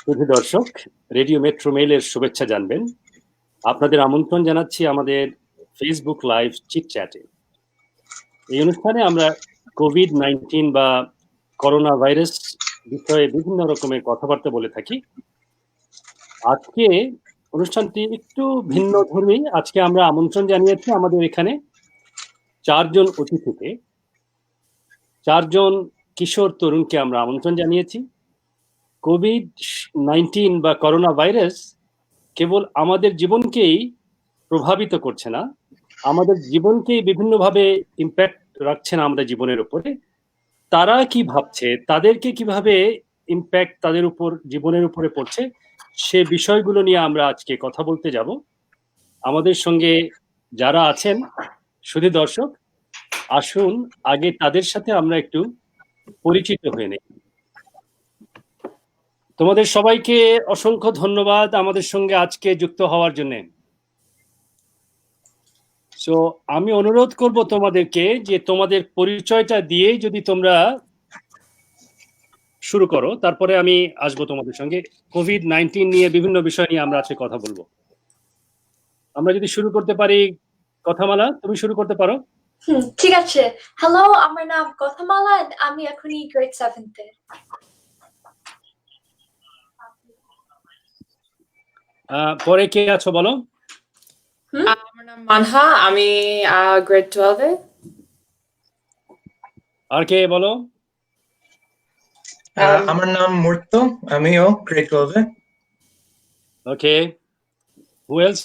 শুধু দর্শক, radio metro মেইলের শুভেচ্ছা জানবেন। আপনাদের আমন্ত্রণ জানাচ্ছি আমাদের ফেসবুক লাইভ চিট চ্যাটে। এই অনুষ্ঠানে আমরা কোভিড-19 বা করোনা ভাইরাস বিষয়ে বিভিন্ন রকমের কথাবার্তা বলে থাকি। আজকে অনুষ্ঠানটি একটু ভিন্নধর্মী। আজকে আমরা আমন্ত্রণ জানিয়েছি আমাদের এখানে ৪ জন অতিথিকে। ৪ জন কিশোর তরুণকে আমরা আমন্ত্রণ জানিয়েছি। কোভিড-19 বা করোনা ভাইরাস কেবল আমাদের জীবনকেই প্রভাবিত করছে না, আমাদের জীবনকেই বিভিন্নভাবে ইমপ্যাক্ট রাখছে না আমাদের জীবনের উপরে। তারা কি ভাবছে, তাদেরকে কিভাবে ইমপ্যাক্ট তাদের উপর জীবনের উপরে পড়ছে, সে বিষয়গুলো নিয়ে আমরা আজকে কথা বলতে যাব। আমাদের সঙ্গে যারা আছেন, শুধু দর্শক, আসুন আগে তাদের সাথে আমরা একটু পরিচিত হয়ে নেই। তোমাদের সবাইকে অসংখ্য ধন্যবাদ আমাদের সঙ্গে আজকে যুক্ত হওয়ার জন্য। সো আমি অনুরোধ করব তোমাদেরকে যে তোমাদের পরিচয়টা দিয়ে যদি তোমরা শুরু করো, তারপরে আমি আসবো তোমাদের সঙ্গে। কোভিড-19 নিয়ে বিভিন্ন বিষয় নিয়ে আমরা আজকে কথা বলবো। আমরা যদি শুরু করতে পারি, কথামালা তুমি শুরু করতে পারো। ঠিক আছে। হ্যালো, আমার নাম কথামালা, আমি এখনই গ্রেড 7তে। পরে কে আছো বলো? আমার নাম মানহা, আমি গ্রেড 12-এ। আর কে বলো? আমার নাম মূর্ত, আমিও গ্রেড 12-এ। Okay, who else?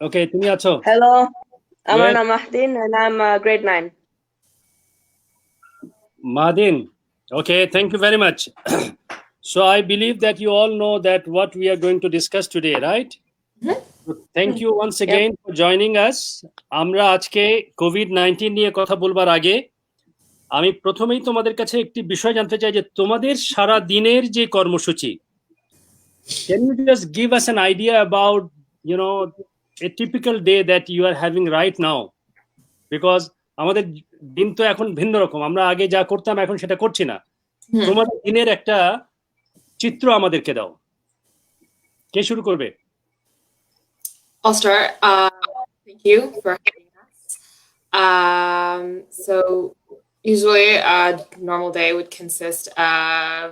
ওকে, তুমি আছো? Hello, আমার নাম মাহদিন and I'm grade 9. Madin, okay, thank you very much. So I believe that you all know that what we are going to discuss today, right? So thank you once again for joining us. আমরা আজকে COVID-19 নিয়ে কথা বলবার আগে আমি প্রথমেই তোমাদের কাছে একটি বিষয় জানতে চাই যে তোমাদের সারা দিনের যে কর্মসূচি, can you just give us an idea about, you know, a typical day that you are having right now? Because আমাদের দিন তো এখন ভিন্ন রকম, আমরা আগে যা করতাম এখন সেটা করছি না। তোমাদের দিনের একটা চিত্র আমাদেরকে দাও। কে শুরু করবে? I'll start. Thank you for having us. So usually a normal day would consist of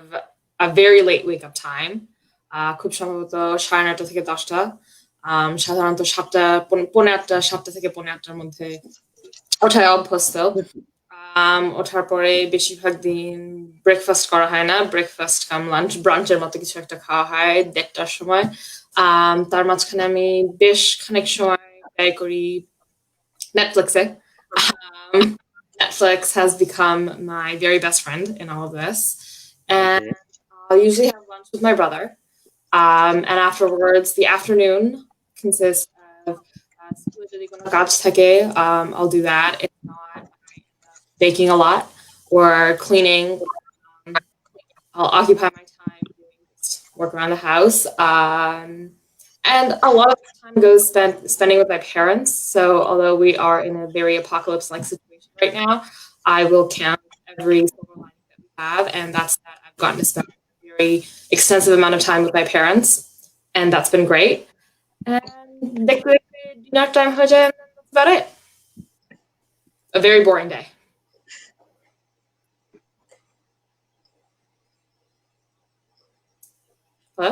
a very late wake-up time. খুব সম্ভবত 9:30 থেকে 10টা। সাধারণত 7টা, 7টা থেকে 8টার মধ্যে ওঠায় অভ্যস্ত। ওঠার পরে বেশিরভাগ দিন ব্রেকফাস্ট করা হয় না, ব্রেকফাস্ট কাম লাঞ্চ, ব্রাঞ্চের মতো কিছু একটা খাওয়া হয় 1:30টার সময়। তার মাঝখানে আমি বেশ খানিক সময় ব্যয় করি নেটফ্লিক্সে। Netflix has become my very best friend in all of this, and I'll usually have lunch with my brother. And afterwards, the afternoon consists of I'll do that. If not, I end up baking a lot or cleaning. I'll occupy my time doing work around the house. And a lot of time goes spending with my parents. So although we are in a very apocalypse-like situation right now, I will count every silver lining that we have, and that's that I've gotten to spend a very extensive amount of time with my parents, and that's been great. And dinner time, that's about it. A very boring day. Hello?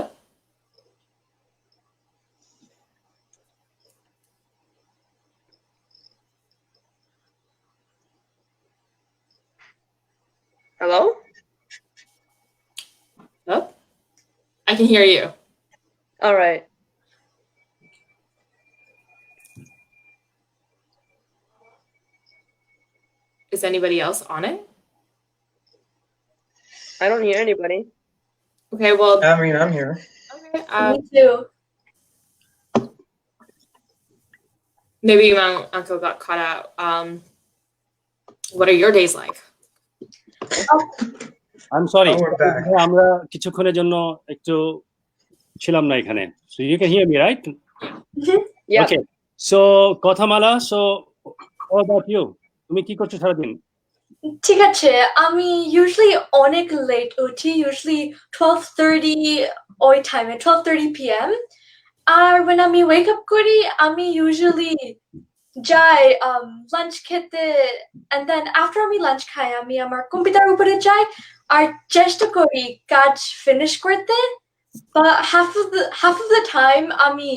Hello? Oh, I can hear you. All right. Is anybody else on it? I don't hear anybody. Okay, well. I mean, I'm here. Okay. Me too. Maybe my uncle got caught out. What are your days like? I'm sorry. Oh, we're back. আমরা কিছুক্ষণের জন্য একটু ছিলাম না এখানে। So you can hear me, right? Yeah. Okay. So Kathamala, so how about you? তুমি কি করছো সারাদিন? ঠিক আছে, আমি usually অনেক late উঠি, usually 12:30 ওই টাইমে 12:30 p.m. আর when আমি wake up করি আমি usually যাই lunch খেতে and then after আমি lunch খাই আমি আমার কম্পিউটার উপরে যাই আর চেষ্টা করি কাজ finish করতে but half of the time আমি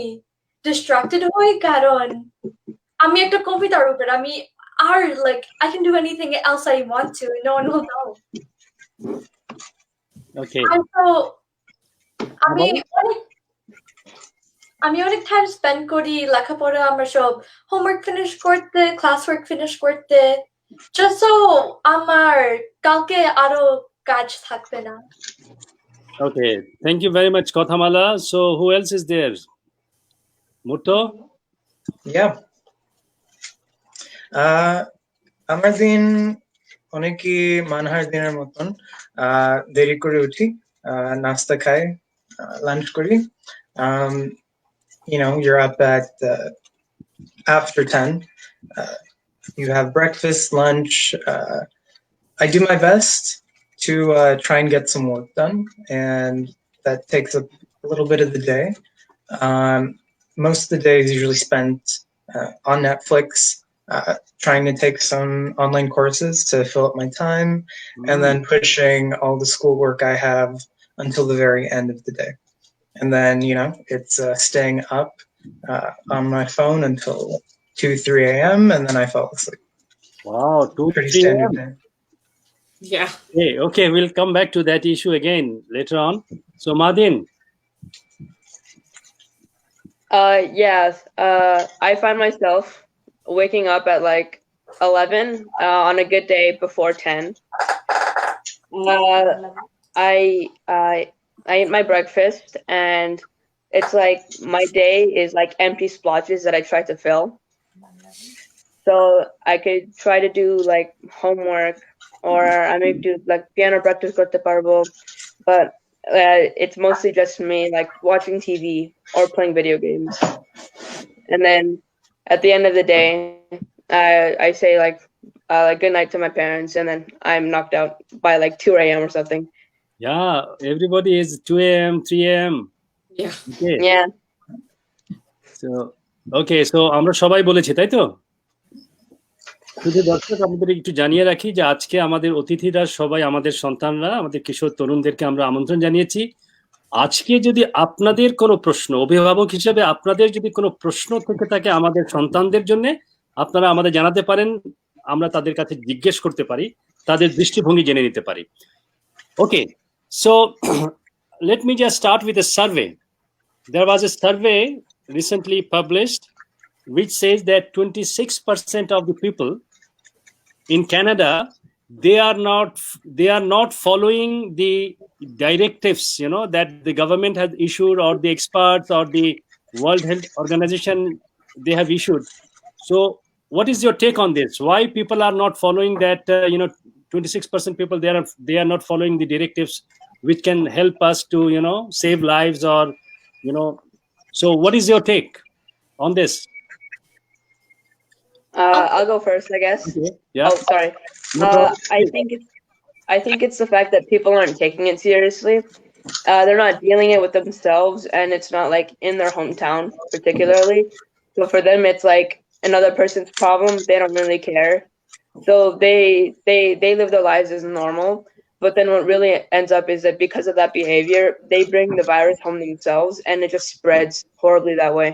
distracted হই কারণ আমি একটা কম্পিউটার উপর আমি আর like I can do anything else I want to and no one will know. Okay. And so আমি অনেক time spend করি লেখাপড়া আমার সব homework finish করতে classwork finish করতে just so আমার কালকে আরো কাজ থাকবে না. Okay. Thank you very much, Kothamala. So who else is there? Murto? Yeah. আমার দিন অনেকই মানহার দিনের মতন দেরি করে উঠি নাস্তা খাই লাঞ্চ করি you're up at after 10 you have breakfast lunch I do my best to try and get some work done and that takes up a little bit of the day most of the day is usually spent on Netflix trying to take some online courses to fill up my time and then pushing all the schoolwork I have until the very end of the day. And then, it's staying up on my phone until 2, 3 a.m. and then I fall asleep. Wow, 2, Pretty 3 standard a.m. day. Yeah. Okay, we'll come back to that issue again later on. So Madin. Yes. I find myself waking up at like 11 on a good day before 10. I eat my breakfast and it's like my day is like empty splotches that I try to fill. So I could try to do like homework or I may do like piano practice korte parbo, but it's mostly just me like watching TV or playing video games. And then at the end of the day, I say like good night to my parents, and then I'm knocked out by like 2 a.m. or something. Yeah, everybody is 2 a.m., 3 a.m. Yeah. Okay. Yeah. So আমরা সবাই বলেছি তাই তো শুধু দর্শক আমাদের একটু জানিয়ে রাখি যে আজকে আমাদের অতিথিরা সবাই আমাদের সন্তানরা আমাদের কিশোর তরুণদেরকে আমরা আমন্ত্রণ জানিয়েছি আজকে যদি আপনাদের কোনো প্রশ্ন অভিভাবক হিসেবে আপনাদের যদি কোনো প্রশ্ন থেকে থাকে আমাদের সন্তানদের জন্য আপনারা আমাদের জানাতে পারেন আমরা তাদের কাছে জিজ্ঞেস করতে পারি তাদের দৃষ্টিভঙ্গি জেনে নিতে পারি Okay, so let me just start with a survey. There was a survey recently published which says that 26% of the people in Canada they are not following the directives that the government has issued or the experts or the World Health Organization they have issued. So what is your take on this? Why people are not following that 26% people they are not following the directives which can help us to save lives or so what is your take on this? I'll go first, I guess. Okay. Yeah. Oh, sorry. I think it's the fact that people aren't taking it seriously. They're not dealing it with themselves, and it's not like in their hometown particularly. So for them, it's like another person's problem. They don't really care. So they live their lives as normal. But then what really ends up is that because of that behavior, they bring the virus home themselves, and it just spreads horribly that way.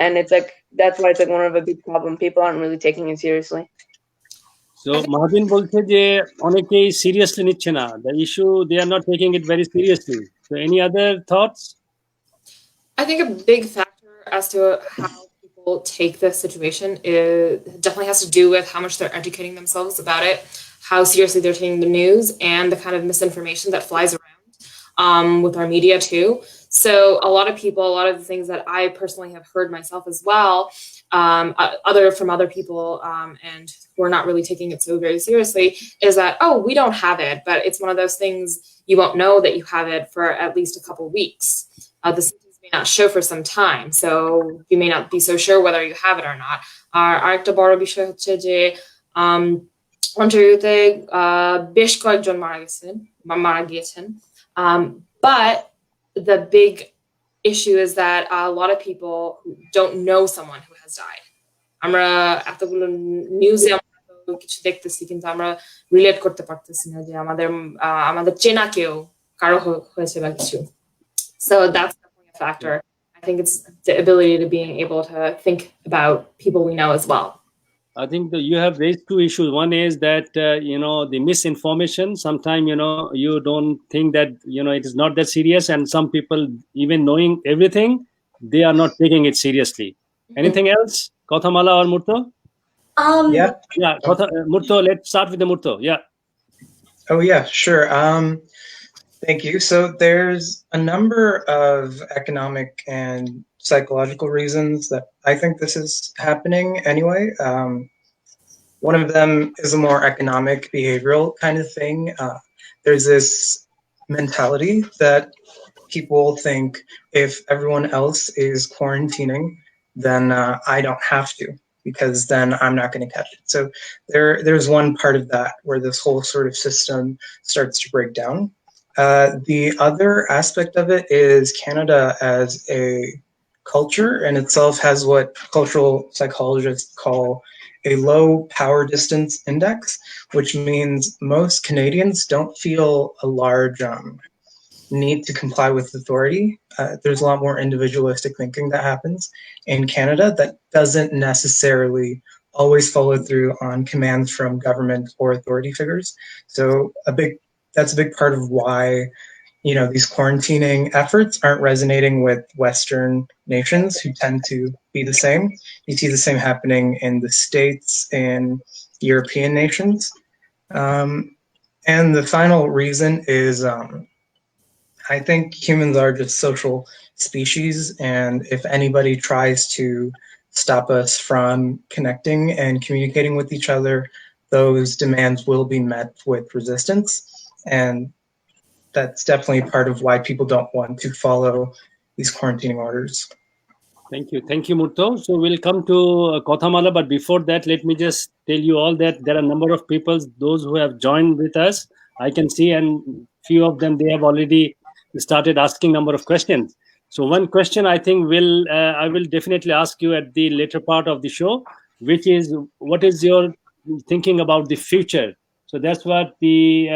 And it's like that's why it's like one of a big problem. People aren't really taking it seriously. So Mahdin বলছে যে অনেকেই seriously নিচ্ছে না the issue they are not taking it very seriously. So any other thoughts? I think a big factor as to how people take this situation definitely has to do with how much they're educating themselves about it, how seriously they're taking the news, and the kind of misinformation that flies around with our media too. So a lot of people, a lot of the things that I personally have heard myself as well, from other people and who are not really taking it so very seriously, is that, oh, we don't have it, but it's one of those things you won't know that you have it for at least a couple of weeks. The symptoms may not show for some time, so you may not be so sure whether you have it or not. আরেকটা বড় বিষয় হচ্ছে যে অন্টারিওতে বেশ কয়েকজন মারা গিয়েছেন but the big issue is that a lot of people who don't know someone who has died. আমরা এতগুলো নিউজে কিছু দেখতেছি কিন্তু আমরা রিলেট করতে পারতেছি না যে আমাদের চেনা কেউ কারো হয়েছে বা কিছু. So that's definitely a factor. I think it's the ability to being able to think about people we know as well. I think that you have raised two issues. One is that, the misinformation. Sometimes, you don't think that, it is not that serious. And some people, even knowing everything, they are not taking it seriously. Anything else? Kothamala or Murto? Yeah. Yeah, Murto, let's start with the Murto. Yeah. Oh, yeah, sure. Thank you. So there's a number of economic and psychological reasons that I think this is happening anyway. One of them is a more economic behavioral kind of thing. There's this mentality that people think if everyone else is quarantining, then I don't have to, because then I'm not going to catch it. So there's one part of that where this whole sort of system starts to break down. The other aspect of it is Canada as a culture in itself has what cultural psychologists call a low power distance index, which means most Canadians don't feel a large need to comply with authority. There's a lot more individualistic thinking that happens in Canada that doesn't necessarily always follow through on commands from government or authority figures. So that's a big part of why these quarantining efforts aren't resonating with Western nations who tend to be the same. You see the same happening in the States and European nations. And the final reason is I think humans are just social species, and if anybody tries to stop us from connecting and communicating with each other, those demands will be met with resistance. And that's definitely part of why people don't want to follow these quarantining orders. Thank you. Thank you, Murto. So we'll come to Kothamala, but before that, let me just tell you all that there are a number of people, those who have joined with us, I can see, and few of them, they have already started asking number of questions. So one question I think I will definitely ask you at the later part of the show, which is, what is your thinking about the future? So that's what the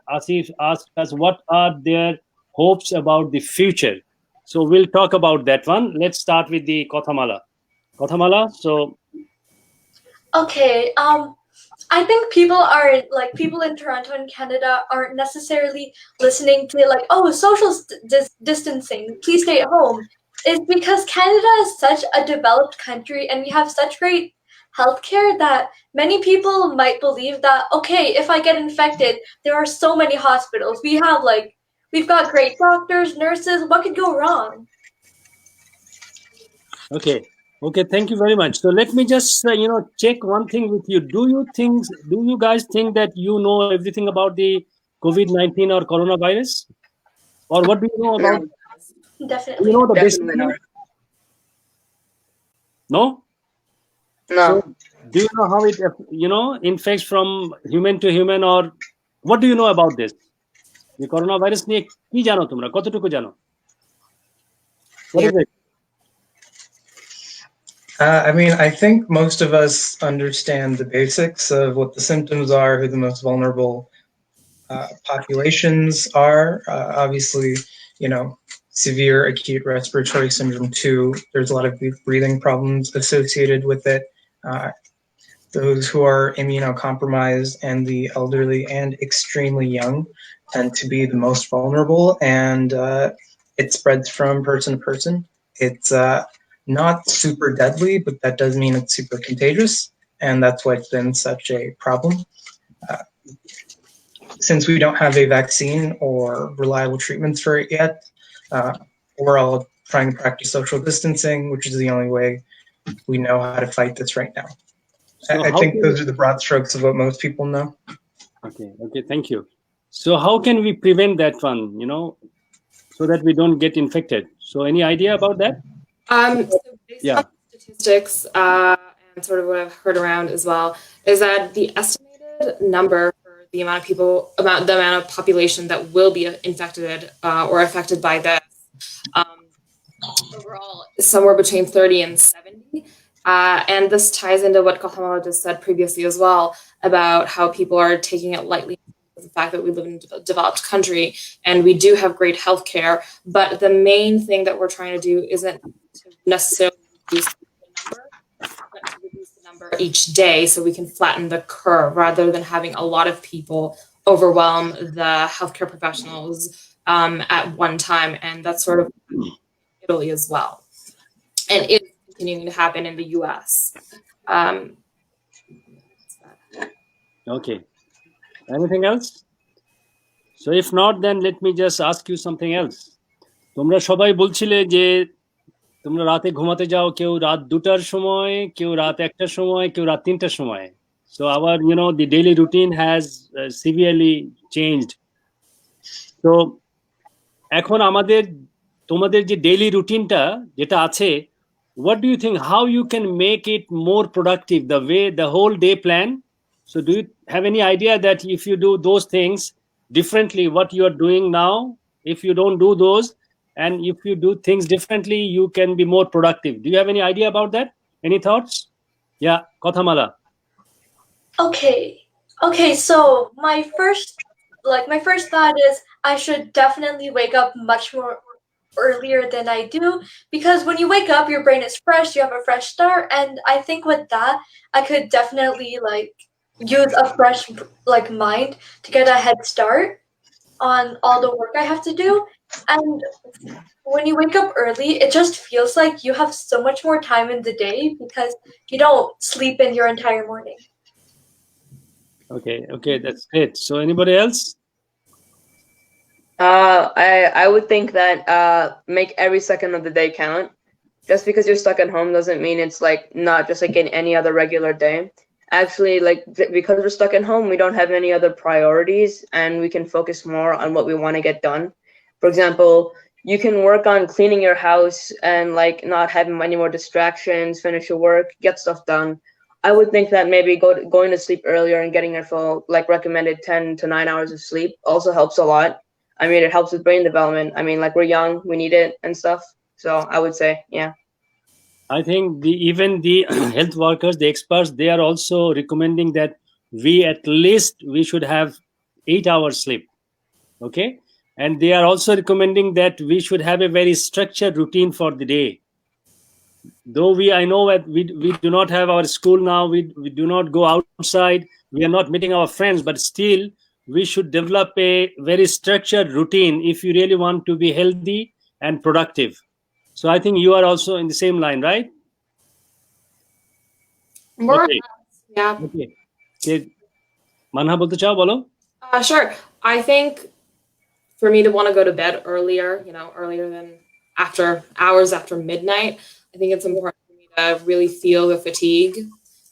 Asif asked us, what are their hopes about the future? So we'll talk about that one. Let's start with the Kothamala. Kothamala, so. Okay, I think people in Toronto and Canada aren't necessarily listening to oh, social distancing, please stay at home. It's because Canada is such a developed country and we have such great healthcare that many people might believe that, okay, if I get infected, there are so many hospitals. We've got great doctors, nurses, what could go wrong? Okay, thank you very much. So let me just check one thing with you. Do you guys think that you know everything about the COVID-19 or coronavirus? Or what do you know about? Definitely. You know the basic Definitely not. No? No. So, do you know how it infects from human to human, or what do you know about this? The coronavirus নিয়ে কি জানো তোমরা, কতটুকু জানো? What is it? I mean, I think most of us understand the basics of what the symptoms are, who the most vulnerable populations are. Obviously, severe acute respiratory syndrome 2, there's a lot of breathing problems associated with it. Those who are immunocompromised and the elderly and extremely young tend to be the most vulnerable, and it spreads from person to person. It's not super deadly, but that does mean it's super contagious, and that's why it's been such a problem. Since we don't have a vaccine or reliable treatments for it yet, we're all trying to practice social distancing, which is the only way we know how to fight this right now. So I think those are the broad strokes of what most people know. Okay, thank you. So how can we prevent that one, so that we don't get infected? So any idea about that? So based on statistics and sort of what I've heard around as well, is that the estimated number for the amount of population that will be infected or affected by this Overall, somewhere between 30 and 70. And this ties into what Kautamala just said previously as well about how people are taking it lightly, the fact that we live in a developed country and we do have great healthcare. But the main thing that we're trying to do isn't to necessarily reduce the number, but to reduce the number each day so we can flatten the curve rather than having a lot of people overwhelm the healthcare professionals at one time. And that's sort of Italy as well. And it's continuing to happen in the US. Okay. Anything else? So if not, then let me just ask you something else. তোমরা সবাই বলছিলে যে তোমরা রাতে ঘুমাতে যাও কেউ রাত 2টার সময়, কেউ রাত 1টার সময়, কেউ রাত 3টার সময়. So our, the daily routine has severely changed. So এখন তোমাদের যে daily routineটা যেটা আছে, what do you think, how you can make it more productive, the whole day plan? So do you have any idea that if you do those things differently, what you are doing now, if you don't do those, and if you do things differently, you can be more productive? Do you have any idea about that? Any thoughts? Yeah, Kautamala. Okay, so my first thought is I should definitely wake up much more earlier than I do, because when you wake up your brain is fresh, you have a fresh start, and I think with that I could definitely use a fresh mind to get a head start on all the work I have to do. And when you wake up early, it just feels like you have so much more time in the day because you don't sleep in your entire morning. Okay, that's great. So anybody else? I would think that make every second of the day count. Just because you're stuck at home doesn't mean it's not just like in any other regular day. Actually, because we're stuck at home, we don't have any other priorities and we can focus more on what we want to get done. For example, you can work on cleaning your house and not having any more distractions, finish your work, get stuff done. I would think that maybe going to sleep earlier and getting your full recommended 10 to 9 hours of sleep also helps a lot. I mean, it helps with brain development. I mean, we're young, we need it and stuff. So I would say, yeah. I think even the health workers, the experts, they are also recommending that we should have 8 hours sleep. Okay. And they are also recommending that we should have a very structured routine for the day. Though I know that we do not have our school now, we do not go outside, we are not meeting our friends, but still we should develop a very structured routine if you really want to be healthy and productive. So I think you are also in the same line, right? Okay. Yeah. Okay. Manha bolte chao, bolo? Sure. I think for me to want to go to bed earlier, earlier than hours after midnight, I think it's important for me to really feel the fatigue.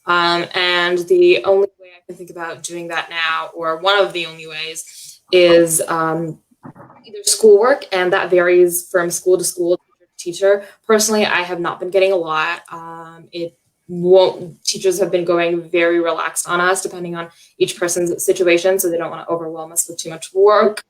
And the only way I can think about doing that now, or one of the only ways, is either schoolwork, and that varies from school to school, teacher. Personally, I have not been getting a lot. Teachers have been going very relaxed on us, depending on each person's situation, so they don't want to overwhelm us with too much work.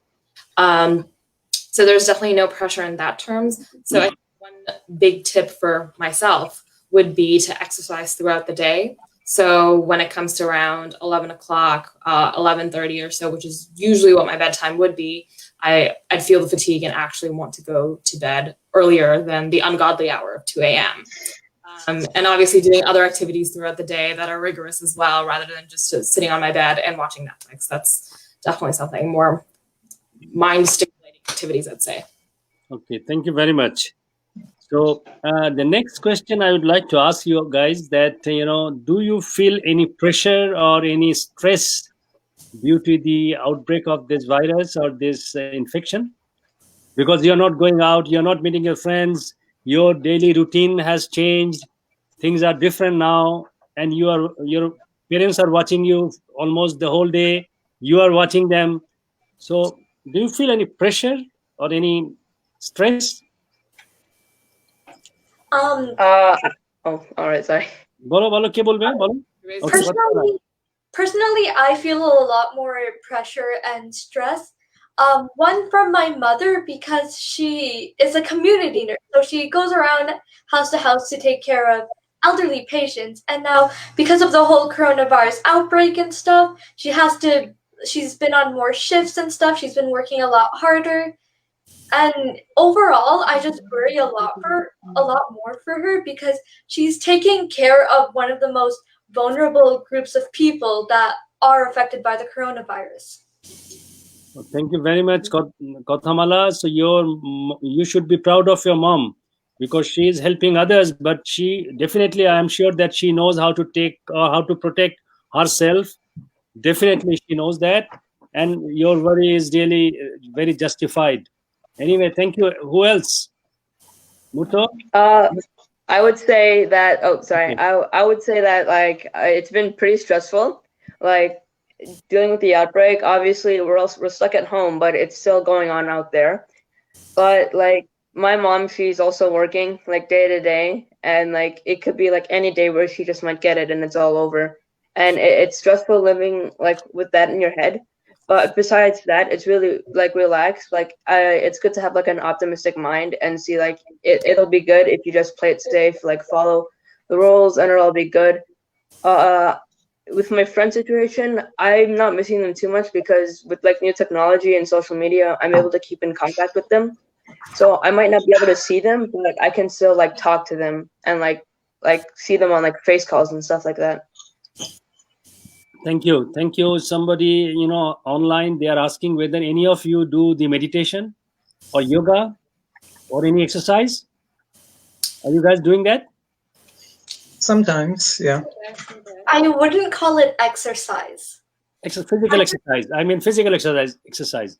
So there's definitely no pressure in that terms. So I think one big tip for myself would be to exercise throughout the day. So when it comes to around 11 o'clock, 11:30 or so, which is usually what my bedtime would be, I'd feel the fatigue and actually want to go to bed earlier than the ungodly hour of 2 a.m. And obviously doing other activities throughout the day that are rigorous as well, rather than just sitting on my bed and watching Netflix. That's definitely something more mind-stimulating activities, I'd say. Okay, thank you very much. So the next question I would like to ask you guys that, do you feel any pressure or any stress due to the outbreak of this virus or this infection? Because you're not going out, you're not meeting your friends, your daily routine has changed, things are different now, and your parents are watching you almost the whole day, you are watching them. So do you feel any pressure or any stress? All right, sorry. Bolo, ke bolbe? Bolo. Personally, I feel a lot more pressure and stress One from my mother because she is a community nurse, so she goes around house to house to take care of elderly patients. And now, because of the whole coronavirus outbreak and stuff, she's been on more shifts and stuff. She's been working a lot harder. And overall, I just worry a lot more for her because she's taking care of one of the most vulnerable groups of people that are affected by the coronavirus. Well, thank you very much, Kothamala. So you should be proud of your mom because she is helping others, but she definitely, I am sure that she knows how to how to protect herself. Definitely, she knows that, and your worry is really very justified. Anyway, thank you. Who else? Muto? I would say that. Oh, sorry. Okay. I would say that like it's been pretty stressful. Like dealing with the outbreak. Obviously, we're stuck at home, but it's still going on out there. But like my mom, she's also working like day to day, and like it could be like any day where she just might get it and it's all over. And it's stressful living like with that in your head. But besides that, it's really like relaxed. Like it's good to have like an optimistic mind and see like it'll be good if you just play it safe, like follow the rules, and it'll all be good. With my friend situation, I'm not missing them too much because with like new technology and social media, I'm able to keep in contact with them. So I might not be able to see them, but like, I can still like talk to them and like see them on like face calls and stuff like that. Thank you. Thank you. Somebody, online, they are asking whether any of you do the meditation or yoga or any exercise. Are you guys doing that? Sometimes, yeah. I wouldn't call it exercise. Physical exercise. I mean, physical exercise.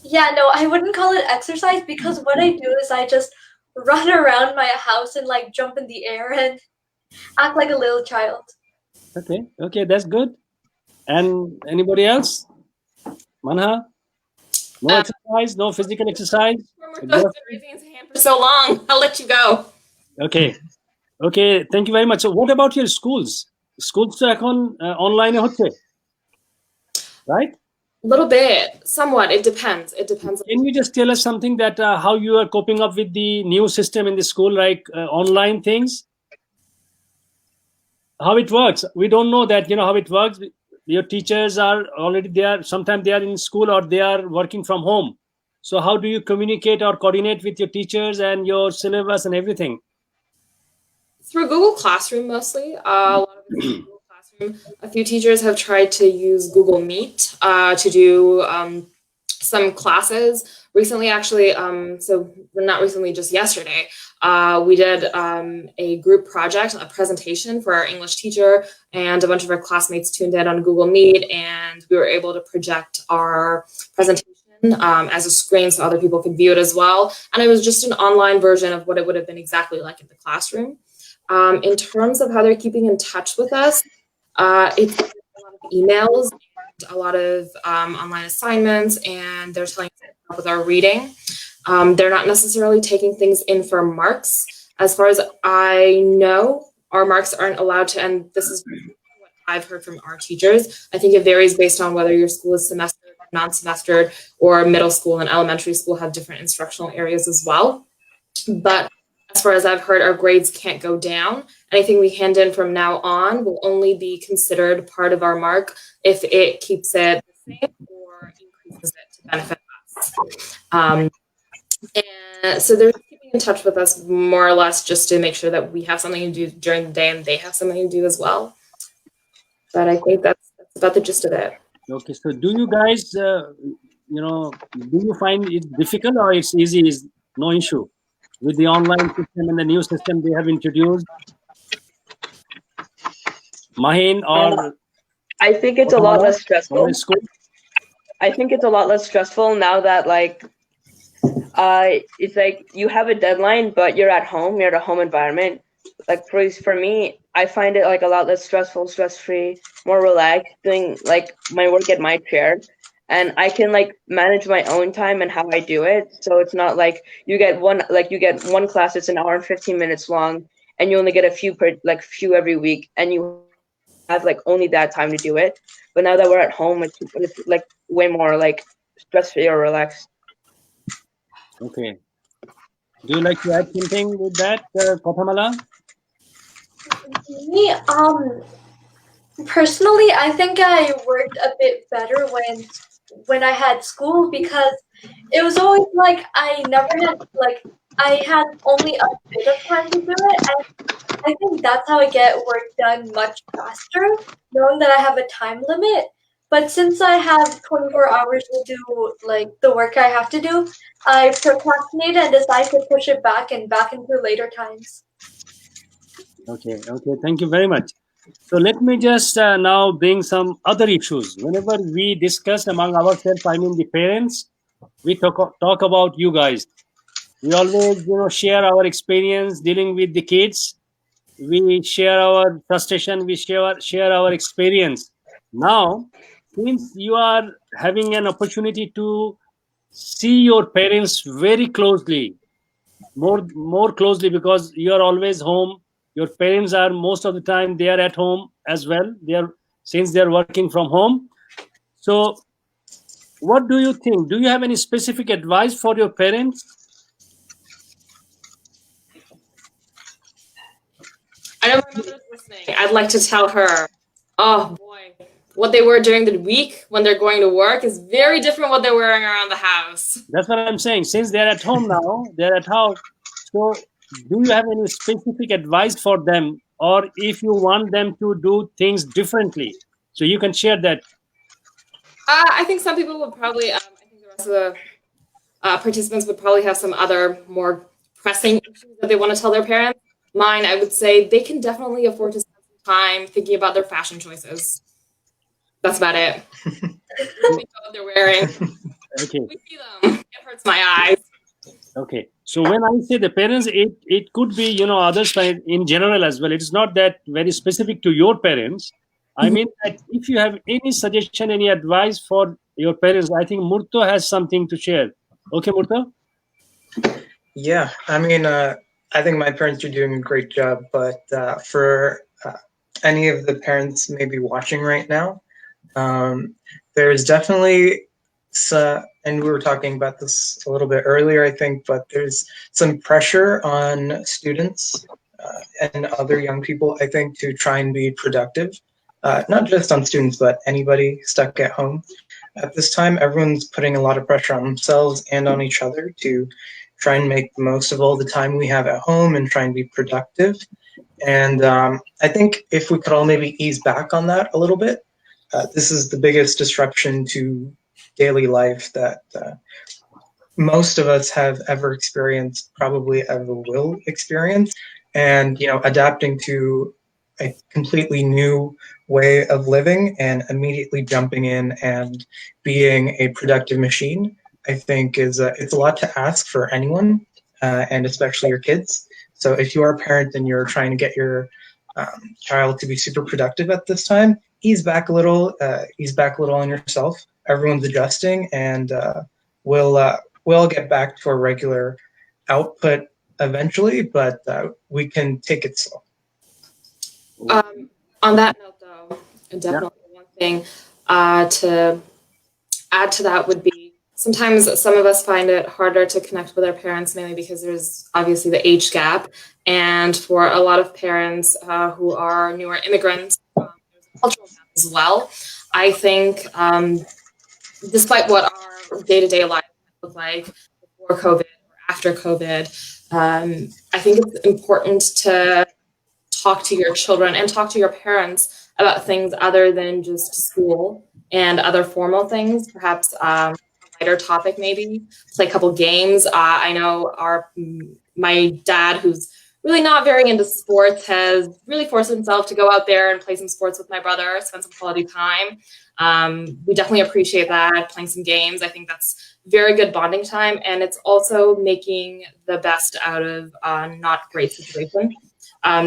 Yeah, no, I wouldn't call it exercise because what I do is I just run around my house and like jump in the air and act like a little child. Okay, that's good. And anybody else? Manha? No exercise, no physical exercise? Raising his hand for so long. I'll let you go. Okay, thank you very much. So what about your schools? Schools to online right? A little bit, somewhat. It depends. Can you just tell us something that how you are coping up with the new system in the school, like online things? How it works? We don't know that, how it works. Your teachers are already there. Sometimes they are in school or they are working from home. So how do you communicate or coordinate with your teachers and your syllabus and everything? Through Google Classroom mostly. A lot of it's Google Classroom. A few teachers have tried to use Google Meet to do some classes. Recently, actually, so not recently, just yesterday, we did a group project, a presentation for our English teacher, and a bunch of our classmates tuned in on Google Meet, and we were able to project our presentation as a screen so other people could view it as well. And it was just an online version of what it would have been exactly like in the classroom. In terms of how they're keeping in touch with us, it's a lot of emails, and a lot of online assignments, and they're telling us to help with our reading. They're not necessarily taking things in for marks. As far as I know, our marks aren't allowed to, and this is what I've heard from our teachers. I think it varies based on whether your school is semestered, non-semestered, or middle school and elementary school have different instructional areas as well. But as far as I've heard, our grades can't go down. Anything we hand in from now on will only be considered part of our mark if it keeps it the same or increases it to benefit us. And so they're keeping in touch with us more or less just to make sure that we have something to do during the day and they have something to do as well. But I think that's about the gist of it. Okay, so do you guys, do you find it difficult or it's easy, is no issue with the online system and the new system they have introduced? Mahin or I think it's a lot less stressful. School? I think it's a lot less stressful now that like it's like you have a deadline, but you're at home, you're at a home environment. Like for me, I find it like a lot less stressful, stress-free, more relaxed, doing like my work at my chair. And I can like manage my own time and how I do it. So it's not like you get one class that's an hour and 15 minutes long, and you only get a few every week, and you have like only that time to do it. But now that we're at home, it's like way more like stress-free or relaxed. Okay. Do you like to add something with that, Kothamala? Me, personally, I think I worked a bit better when I had school because it was always like I never had like I had only a bit of time to do it, and I think that's how I get work done much faster, knowing that I have a time limit. But since I have 24 hours to do like the work I have to do, I procrastinate and decide to push it back into later times. Okay. Thank you very much. So let me just now bring some other issues. Whenever we discuss among ourselves, I mean the parents, we talk about you guys. We always, share our experience dealing with the kids. We share our frustration. We share our experience. Now, since you are having an opportunity to see your parents very closely, more closely, because you are always home, your parents are most of the time they are at home as well, since they are working from home. So what do you think? Do you have any specific advice for your parents? I know my mother's listening. I'd like to tell her, oh boy, what they wear during the week when they're going to work is very different what they're wearing around the house. That's what I'm saying. Since they're at home now, they're at house. So do you have any specific advice for them, or if you want them to do things differently, so you can share that? I think some people would probably, I think the rest of the participants would probably have some other more pressing issues that they want to tell their parents. Mine, I would say they can definitely afford to spend some time thinking about their fashion choices. That's about it. Think about what they're wearing. Okay. We see them. It hurts my eyes. Okay. So when I say the parents, it could be, others in general as well. It's not that very specific to your parents. I mean that if you have any suggestion, any advice for your parents, I think Murto has something to share. Okay, Murto? Yeah, I mean, I think my parents are doing a great job, but for any of the parents maybe watching right now, there's definitely and we were talking about this a little bit earlier, I think, but there's some pressure on students and other young people, I think, to try and be productive. Not just on students, but anybody stuck at home. At this time, everyone's putting a lot of pressure on themselves and on each other to try and make the most of all the time we have at home and try and be productive. And I think if we could all maybe ease back on that a little bit, this is the biggest disruption to daily life that most of us have ever experienced, probably ever will experience. And, adapting to a completely new way of living and immediately jumping in and being a productive machine, I think it's a lot to ask for anyone, and especially your kids. So if you are a parent and you're trying to get your child to be super productive at this time, ease back a little on yourself. Everyone's adjusting, and we'll get back to our regular output eventually, but we can take it slow. On that note, though, definitely one thing to add to that would be sometimes some of us find it harder to connect with our parents, mainly because there's obviously the age gap. And for a lot of parents who are newer immigrants, there's a cultural gap as well. I think despite what our day-to-day life look like before COVID or after COVID, I think it's important to talk to your children and talk to your parents about things other than just school and other formal things, perhaps a lighter topic, maybe play a couple games. I know my dad, who's really not very into sports, has really forced himself to go out there and play some sports with my brother, spend some quality time. We definitely appreciate that, playing some games. I think that's very good bonding time, and it's also making the best out of a not great situation.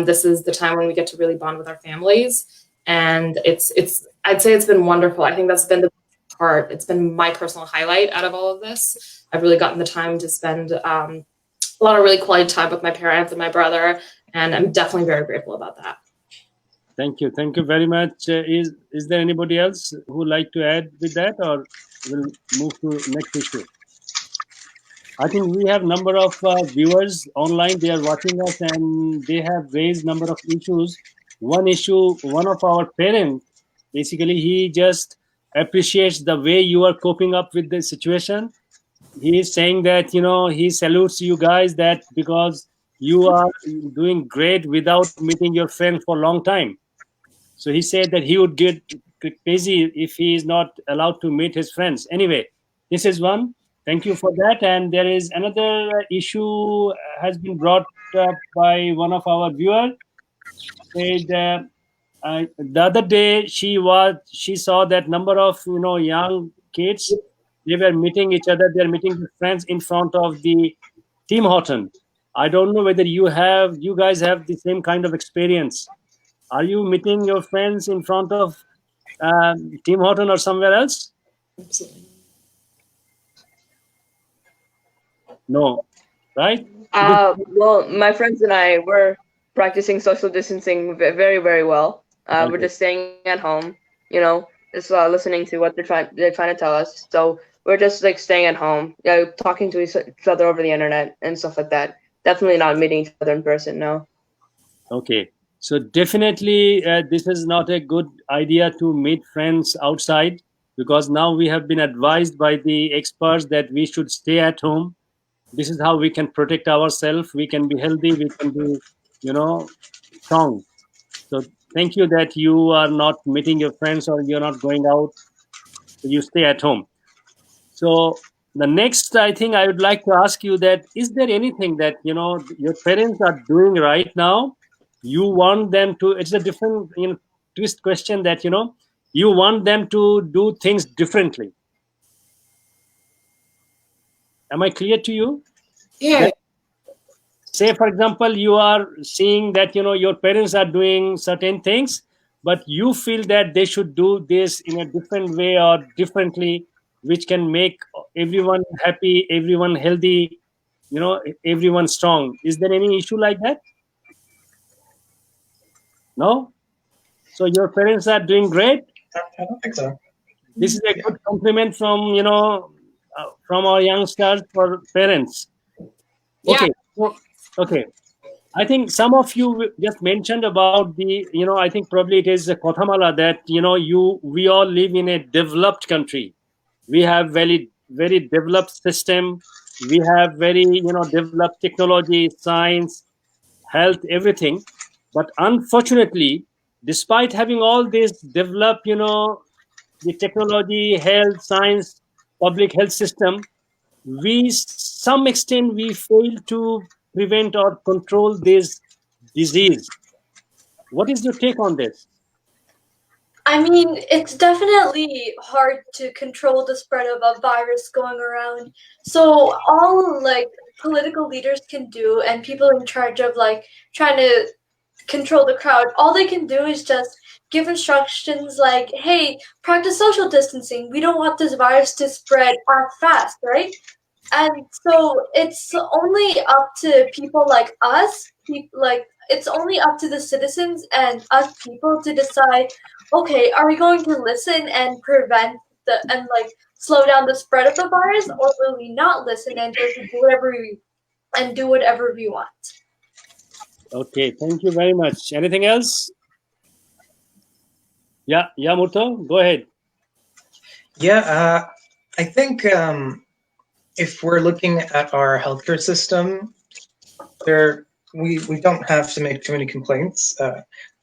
This is the time when we get to really bond with our families, and I'd say it's been wonderful. I think that's been the part. It's been my personal highlight out of all of this. I've really gotten the time to spend a lot of really quality time with my parents and my brother, and I'm definitely very grateful about that. Thank you very much. Is there anybody else who would like to add with that, or we'll move to next issue. I think we have number of viewers online. They are watching us, and they have raised number of issues. One issue, one of our parents, basically, he just appreciates the way you are coping up with the situation. He is saying that he salutes you guys that because you are doing great without meeting your friend for a long time. So he said that he would get crazy if he is not allowed to meet his friends. Anyway, this is one. Thank you for that. And there is another issue has been brought up by one of our viewers. Said the other day she saw that number of young kids, they were meeting each other. They're meeting their friends in front of the Tim Horton. I don't know whether you guys have the same kind of experience. Are you meeting your friends in front of Tim Horton or somewhere else? Absolutely. No, right? Well, my friends and I were practicing social distancing very, very well. We're Okay. just staying at home, just listening to what they're trying to tell us. So we're just like staying at home, talking to each other over the internet and stuff like that. Definitely not meeting each other in person. No. Okay. So definitely, this is not a good idea to meet friends outside, because now we have been advised by the experts that we should stay at home. This is how we can protect ourselves. We can be healthy. We can be, strong. So thank you that you are not meeting your friends or you're not going out. You stay at home. So the next, I think I would like to ask you that is there anything that your parents are doing right now? You want them to. It's a different twist question that you want them to do things differently. Am I clear to you? Yeah. Say for example, you are seeing that your parents are doing certain things, but you feel that they should do this in a different way or differently, which can make everyone happy, everyone healthy, everyone strong. Is there any issue like that? No. So your parents are doing great. I don't think so. This is a good compliment from our youngsters for parents. Yeah. Okay. Okay. I think some of you just mentioned about the, I think probably it is a Kothamala that, we all live in a developed country. We have very developed system. We have very, developed technology, science, health, everything. But unfortunately, despite having all this developed, the technology, health, science, public health system, we some extent we fail to prevent or control this disease. What is your take on this? I mean, it's definitely hard to control the spread of a virus going around. So all like political leaders can do and people in charge of like trying to control the crowd, all they can do is just give instructions like, hey, practice social distancing. We don't want this virus to spread as fast, right? And so it's only up to people like us, it's only up to the citizens and us people to decide, okay, are we going to listen and prevent and like slow down the spread of the virus, or will we not listen and just do whatever we want? Okay, thank you very much. Anything else? Yeah, Murto, go ahead. Yeah, I think if we're looking at our healthcare system, we don't have to make too many complaints.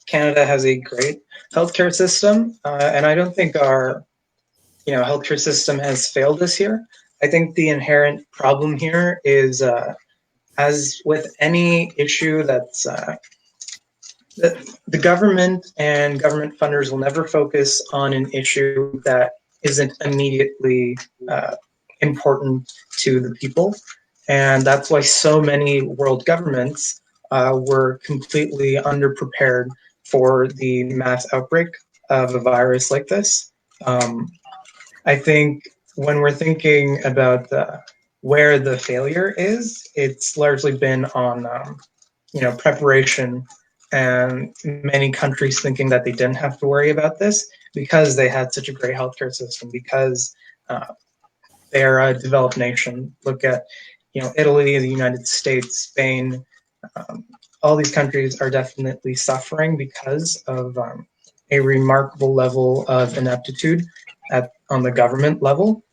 Canada has a great healthcare system, and I don't think our healthcare system has failed us here. I think the inherent problem here is, as with any issue that's the government and government funders will never focus on an issue that isn't immediately important to the people. And that's why so many world governments were completely underprepared for the mass outbreak of a virus like this. I think when we're thinking about where the failure is, it's largely been on preparation, and many countries thinking that they didn't have to worry about this because they had such a great healthcare system, because They're a developed nation. Look at, Italy, the United States, Spain. All these countries are definitely suffering because of a remarkable level of ineptitude on the government level.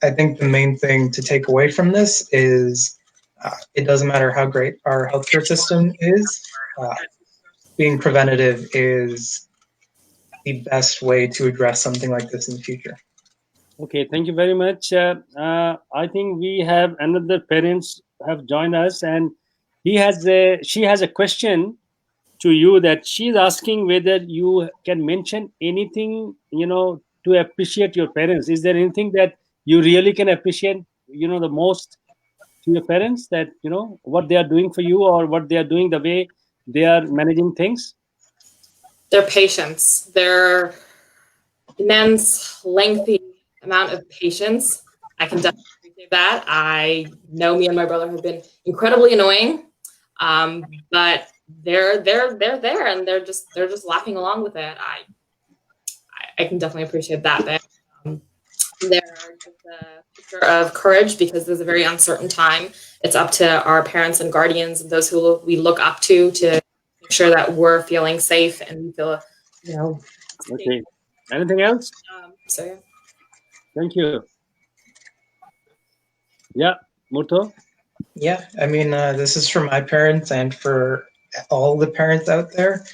I think the main thing to take away from this is it doesn't matter how great our healthcare system is. Being preventative is the best way to address something like this in the future. Okay, thank you very much. I think we have another parents have joined us, and she has a question to you that she's asking whether you can mention anything, to appreciate your parents. Is there anything that you really can appreciate, the most to your parents, that, what they are doing for you, or what they are doing, the way they are managing things? Their patience, their immense, lengthy amount of patience. I can definitely appreciate that. I know me and my brother have been incredibly annoying, but they're there, and they're just laughing along with it. I can definitely appreciate that bit. They're just a picture of courage, because there's a very uncertain time. It's up to our parents and guardians and those who we look up to make sure that we're feeling safe and we feel, Okay. Anything else? So yeah. Thank you. Yeah, Murto? Yeah, I mean, this is for my parents and for all the parents out there.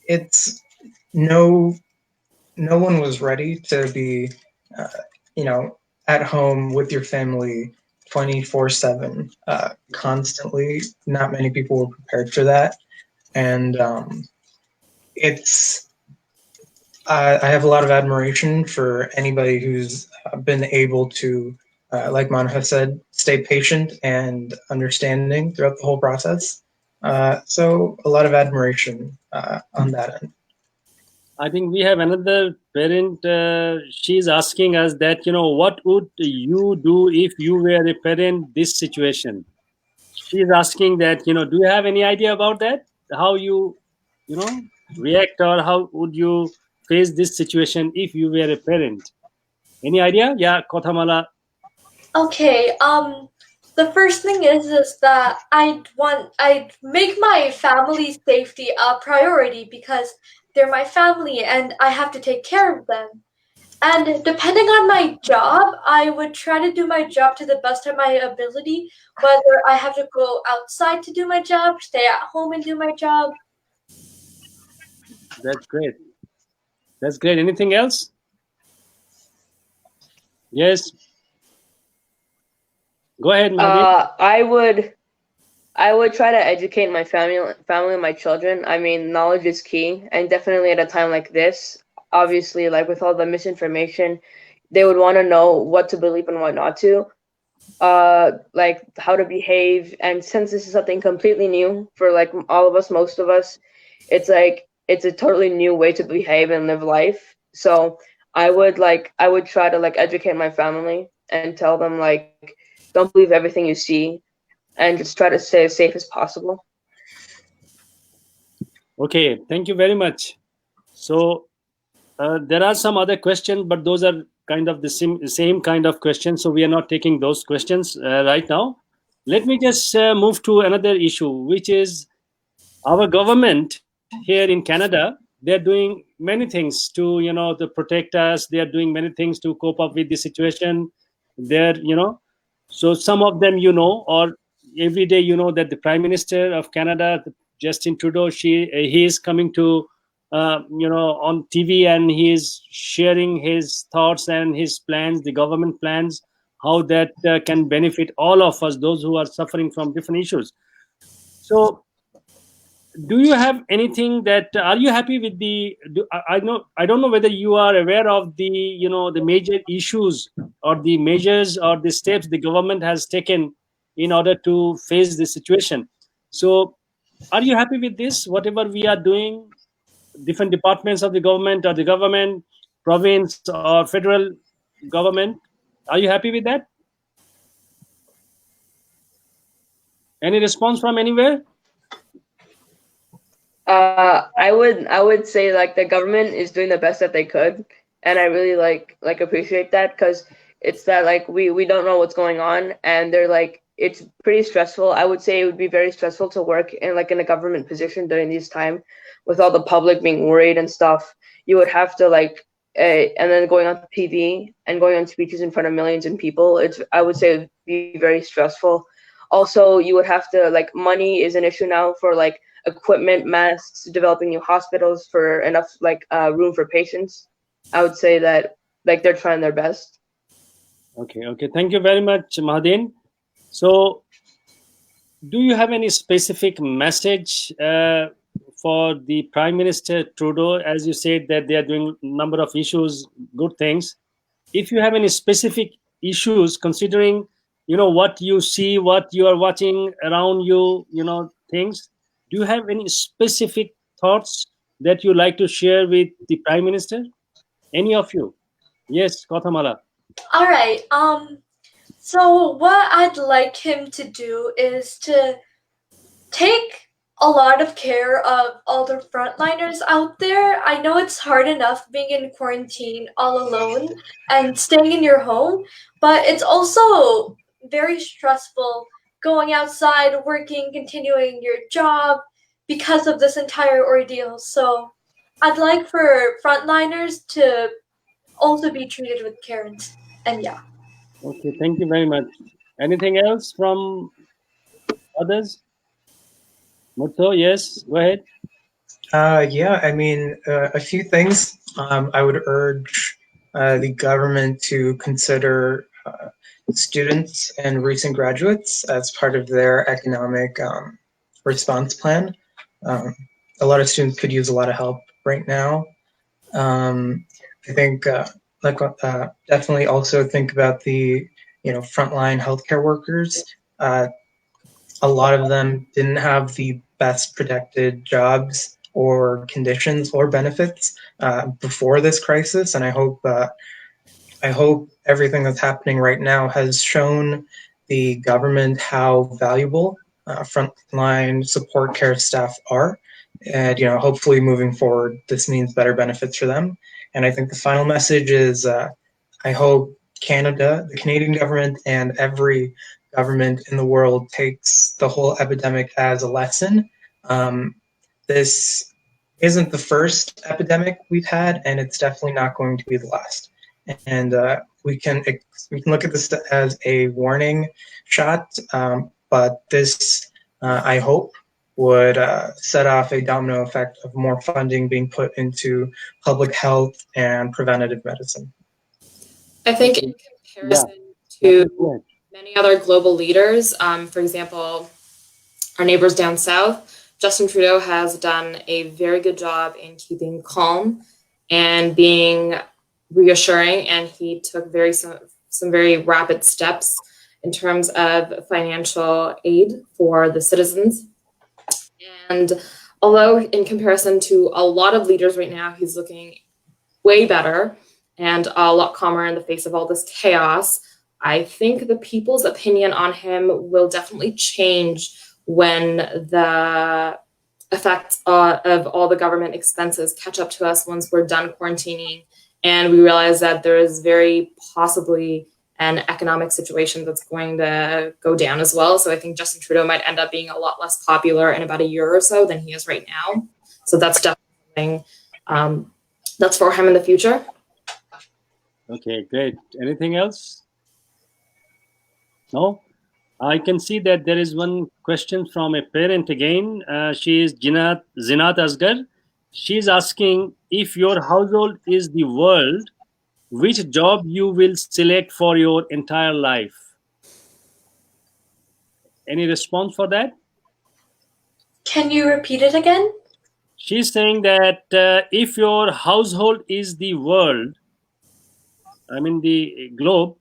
It's no one was ready to be, at home with your family 24/7, constantly. Not many people were prepared for that, and it's. I have a lot of admiration for anybody who's been able to, like Manaha said, stay patient and understanding throughout the whole process. So a lot of admiration on that end. I think we have another parent. She's asking us that, what would you do if you were a parent this situation? She's asking that, do you have any idea about that? How you react, or how would you face this situation if you were a parent? Any idea? Yeah, Kothamala. Okay, the first thing is that I'd make my family's safety a priority, because they're my family and I have to take care of them. And depending on my job, I would try to do my job to the best of my ability, whether I have to go outside to do my job, stay at home and do my job. That's great. That's great. Anything else? Yes. Go ahead, Mavi. I would try to educate my family and my children. I mean, knowledge is key, and definitely at a time like this, obviously, like with all the misinformation, they would want to know what to believe and what not to, like how to behave. And since this is something completely new for like all of us, most of us, it's a totally new way to behave and live life. So I would try to like educate my family and tell them, like, don't believe everything you see, and just try to stay as safe as possible. Okay, thank you very much. So there are some other questions, but those are kind of the same kind of questions. So we are not taking those questions right now. Let me just move to another issue, which is our government here in Canada. They're doing many things to, to protect us. They are doing many things to cope up with the situation. So some of them, or every day, that the Prime Minister of Canada, Justin Trudeau, he is coming to, on TV, and he is sharing his thoughts and his plans, the government plans, how that can benefit all of us, those who are suffering from different issues. So, do you have anything that are you happy with I don't know whether you are aware of the the major issues or the measures or the steps the government has taken in order to face this situation. So are you happy with this, whatever we are doing, different departments of the government, or the government, province or federal government? Are you happy with that? Any response from anywhere? I would say like the government is doing the best that they could. and I really like appreciate that, because it's that like we don't know what's going on, and they're like it's pretty stressful. I would say it would be very stressful to work in like in a government position during this time, with all the public being worried and stuff. You would have to like and then going on TV and going on speeches in front of millions of people. I would say it would be very stressful. Also, you would have to like money is an issue now for like equipment, masks, developing new hospitals for enough like room for patients. I would say that like they're trying their best. Okay. Thank you very much, Mahadin. So, do you have any specific message for the Prime Minister Trudeau? As you said that they are doing a number of issues, good things. If you have any specific issues, considering what you see, what you are watching around you, things, do you have any specific thoughts that you like to share with the Prime Minister? Any of you? Yes, Kathamala. All right. So what I'd like him to do is to take a lot of care of all the frontliners out there. I know it's hard enough being in quarantine all alone and staying in your home, but it's also very stressful going outside, working, continuing your job because of this entire ordeal. So I'd like for frontliners to also be treated with care and yeah. Okay, thank you very much. Anything else from others? Mutto, yes, go ahead. Yeah, I mean, a few things. I would urge the government to consider students and recent graduates as part of their economic response plan. A lot of students could use a lot of help right now. I think definitely also think about the frontline healthcare workers. A lot of them didn't have the best protected jobs or conditions or benefits before this crisis, and I hope everything that's happening right now has shown the government how valuable frontline support care staff are, and hopefully moving forward this means better benefits for them. And I think the final message is I hope Canada, the Canadian government, and every government in the world takes the whole epidemic as a lesson. This isn't the first epidemic we've had, and it's definitely not going to be the last. And we can look at this as a warning shot, but this, I hope, would set off a domino effect of more funding being put into public health and preventative medicine. I think in comparison to many other global leaders, for example, our neighbors down south, Justin Trudeau has done a very good job in keeping calm and being reassuring, and he took some very rapid steps in terms of financial aid for the citizens. And although in comparison to a lot of leaders right now, he's looking way better and a lot calmer in the face of all this chaos, I think the people's opinion on him will definitely change when the effects of all the government expenses catch up to us once we're done quarantining and we realize that there is very possibly an economic situation that's going to go down as well. So I think Justin Trudeau might end up being a lot less popular in about a year or so than he is right now. So that's definitely something that's for him in the future. Okay, great. Anything else? No? I can see that there is one question from a parent again. She is Zinat Asgar. She's asking, if your household is the world, which job you will select for your entire life? Any response for that? Can you repeat it again? She's saying that if your household is the world, I mean the globe,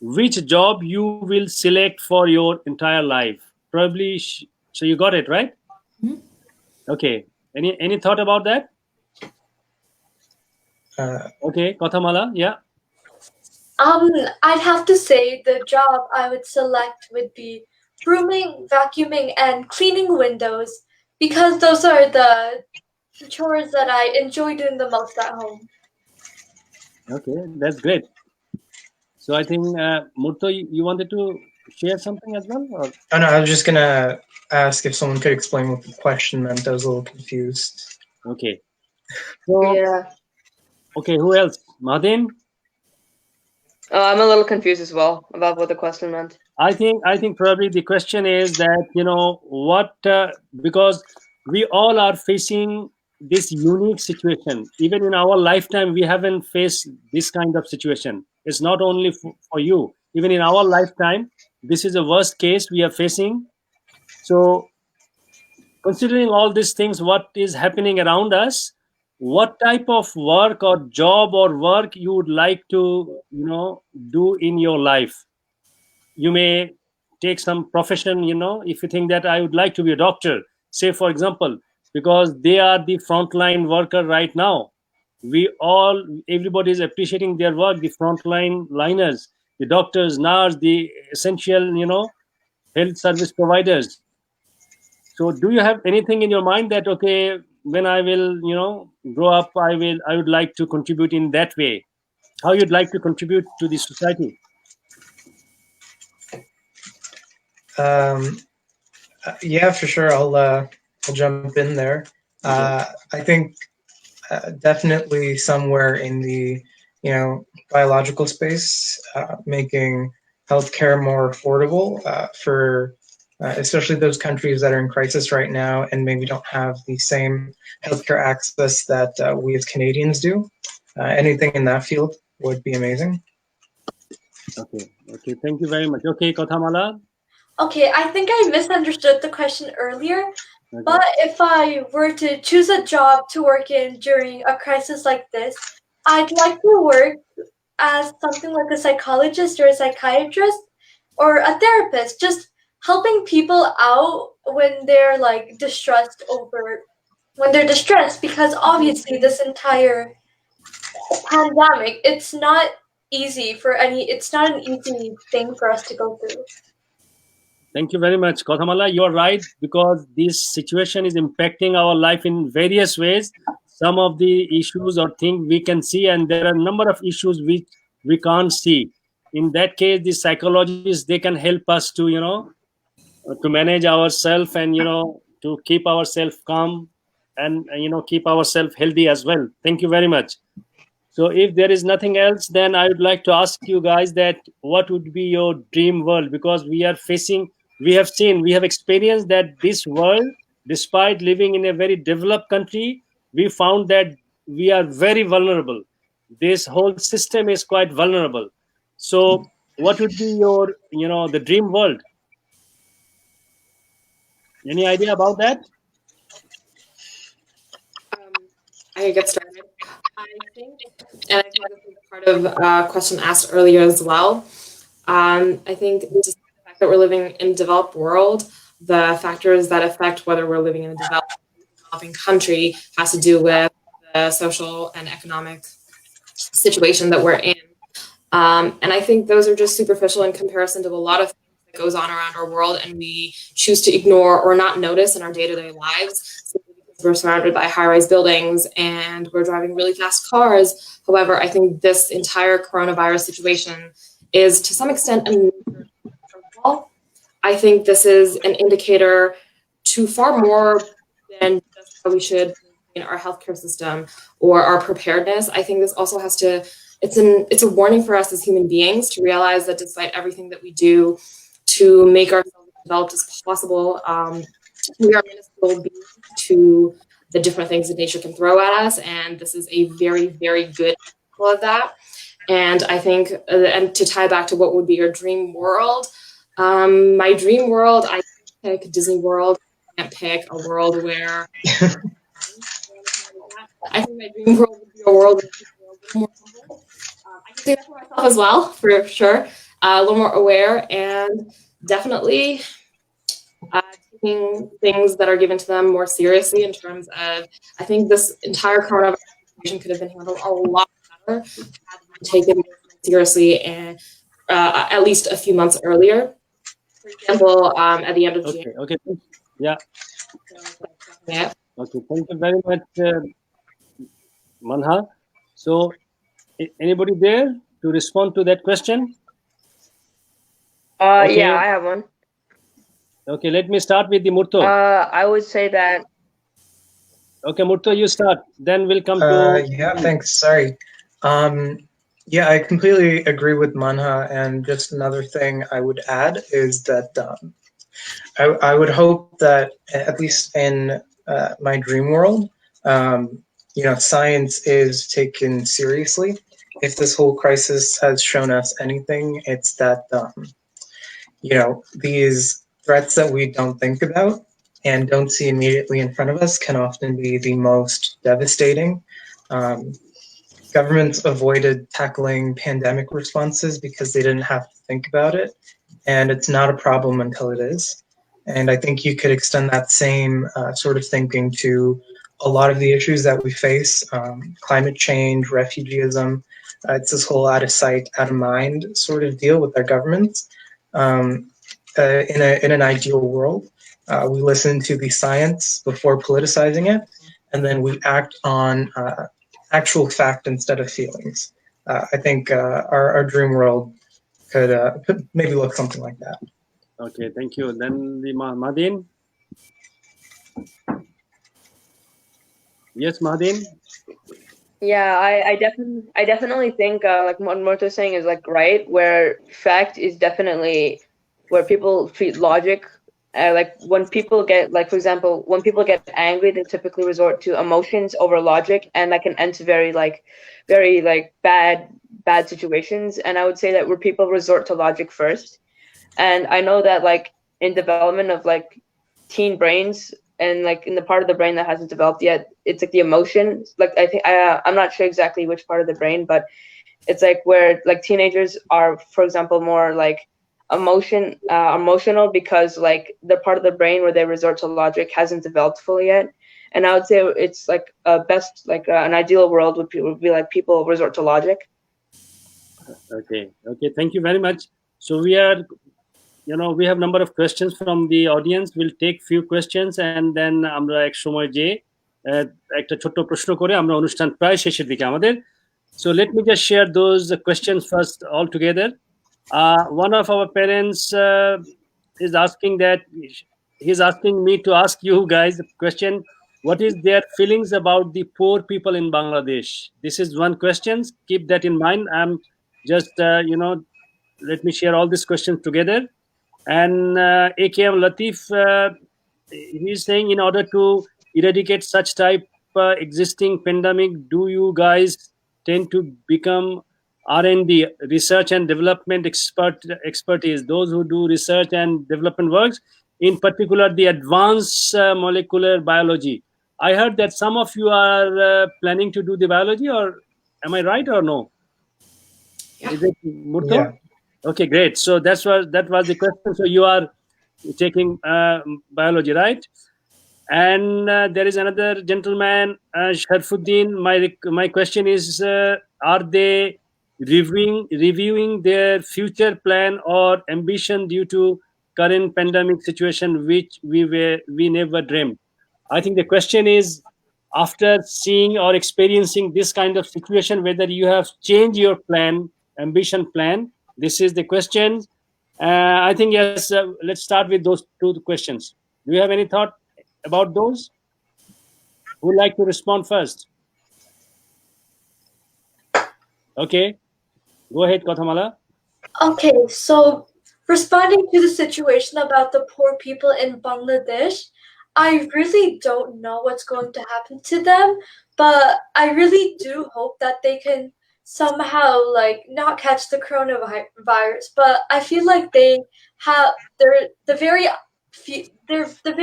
which job you will select for your entire life? Probably, so you got it, right? Mm-hmm. Okay. Any thought about that? Okay, Kathamala, yeah. I'd have to say the job I would select would be brooming, vacuuming, and cleaning windows, because those are the chores that I enjoy doing the most at home. Okay, that's great. So I think Murto, you wanted to share something as well, or Oh no, I was just gonna ask if someone could explain what the question meant. I was a little confused. okay? So Yeah. okay, who else? Madin? Oh, I'm a little confused as well about what the question meant. I think probably the question is that what because we all are facing this unique situation. Even in our lifetime, we haven't faced this kind of situation. It's not only for you. Even in our lifetime, this is the worst case we are facing. So, considering all these things, what is happening around us, what type of work or job or work you would like to do in your life? You may take some profession, if you think that I would like to be a doctor, say for example, because they are the frontline worker right now. Everybody is appreciating their work, the frontline liners, the doctors, nurse, the essential health service providers. So do you have anything in your mind that, okay, when I will grow up, I would like to contribute in that way? How you'd like to contribute to the society? Um, yeah, for sure. I'll jump in there. Okay. I think definitely somewhere in the biological space, making healthcare more affordable for especially those countries that are in crisis right now and maybe don't have the same healthcare access that we as Canadians do. Anything in that field would be amazing. Okay, thank you very much. Okay, Kothamala. Okay, I think I misunderstood the question earlier. Okay. But if I were to choose a job to work in during a crisis like this, I'd like to work as something like a psychologist or a psychiatrist or a therapist, just helping people out when they're like when they're distressed, because obviously this entire pandemic, it's not it's not an easy thing for us to go through. Thank you very much, Kothamala. You're right, because this situation is impacting our life in various ways. Some of the issues or things we can see, and there are a number of issues which we can't see. In that case, the psychologists, they can help us to to manage ourselves, and to keep ourselves calm, and keep ourselves healthy as well. Thank you very much. So if there is nothing else, then I would like to ask you guys that what would be your dream world? Because we have experienced that this world, despite living in a very developed country, we found that we are very vulnerable. This whole system is quite vulnerable. So what would be your, the dream world? Any idea about that? I can get started. I think, and I think this is part of a question asked earlier as well. I think just the fact that we're living in a developed world, the factors that affect whether we're living in a developing country has to do with the social and economic situation that we're in. And I think those are just superficial in comparison to a lot of things that goes on around our world, and we choose to ignore or not notice in our day-to-day lives. So we're surrounded by high-rise buildings and we're driving really fast cars. However, I think this entire coronavirus situation is to some extent a I think this is an indicator to far more than just how we should in our healthcare system or our preparedness. I think this also has to it's a warning for us as human beings to realize that despite everything that we do to make ourselves as developed as possible, we are minuscule beings to the different things that nature can throw at us, and this is a very, very good example of that. And I think, and to tie back to what would be your dream world, my dream world, I pick Disney World. I can't pick a world where I think my dream world would be a world where people are a little more humble. I can say that for myself as well, for sure. A little more aware, and definitely taking things that are given to them more seriously in terms of, I think this entire coronavirus situation could have been handled a lot better had we taken seriously and at least a few months earlier. For example, at the end of June. Okay. Yeah. Yeah. Okay. Thank you very much, Manha. So Anybody there to respond to that question? Okay. Yeah, I have one. Okay, let me start with the Murto. I would say that. Okay, Murto, you start. Then we'll come to. Yeah, thanks. Sorry. Yeah, I completely agree with Manha. And just another thing I would add is that I would hope that at least in my dream world, science is taken seriously. If this whole crisis has shown us anything, it's that these threats that we don't think about and don't see immediately in front of us can often be the most devastating. Governments avoided tackling pandemic responses because they didn't have to think about it, and it's not a problem until it is. And I think you could extend that same sort of thinking to a lot of the issues that we face, climate change, refugeeism. It's this whole out of sight, out of mind sort of deal with our governments. In an ideal world, we listen to the science before politicizing it, and then we act on actual fact instead of feelings. I think our dream world could maybe look something like that. Okay, thank you. Then the Madin. Yes, Madin. Yeah, I definitely think like what Murto's saying is like right, where fact is definitely where people treat logic. Like when people get, like for example, when people get angry, they typically resort to emotions over logic, and that can end to very bad situations. And I would say that where people resort to logic first, and I know that like in development of like teen brains, and like in the part of the brain that hasn't developed yet, it's like the emotion. Like I think I'm not sure exactly which part of the brain, but it's like where like teenagers are, for example, more like emotional because like the part of the brain where they resort to logic hasn't developed fully yet. And I would say it's like best, like an ideal world would be like people resort to logic. Okay. Thank you very much. So we are, we have number of questions from the audience. We'll take few questions and then আমরা এক সময় যে একটা ছোট্ট প্রশ্ন করে আমরা অনুষ্ঠান প্রায় শেষের দিকে আমাদের. So let me just share those questions first all together. One of our parents is asking that he's asking me to ask you guys the question: what is their feelings about the poor people in Bangladesh? This is one question. Keep that in mind. I'm just let me share all these questions together. And AKM Latif, he's saying in order to eradicate such type existing pandemic, do you guys tend to become R&D, research and development expertise, those who do research and development works, in particular the advanced molecular biology? I heard that some of you are planning to do the biology, or am I right or no? Yeah. Is it Murto? Yeah. Okay, great. So that was the question. So you are taking biology, right? And there is another gentleman, Sharfuddin. My question is: are they reviewing their future plan or ambition due to current pandemic situation, which we never dreamed? I think the question is, after seeing or experiencing this kind of situation, whether you have changed your ambition plan. This is the question. I think yes. Let's start with those two questions. Do you have any thought about those? Who would like to respond first? Okay, go ahead, Kathamala. Okay, so responding to the situation about the poor people in Bangladesh, I really don't know what's going to happen to them, but I really do hope that they can somehow like not catch the coronavirus. But I feel like they're the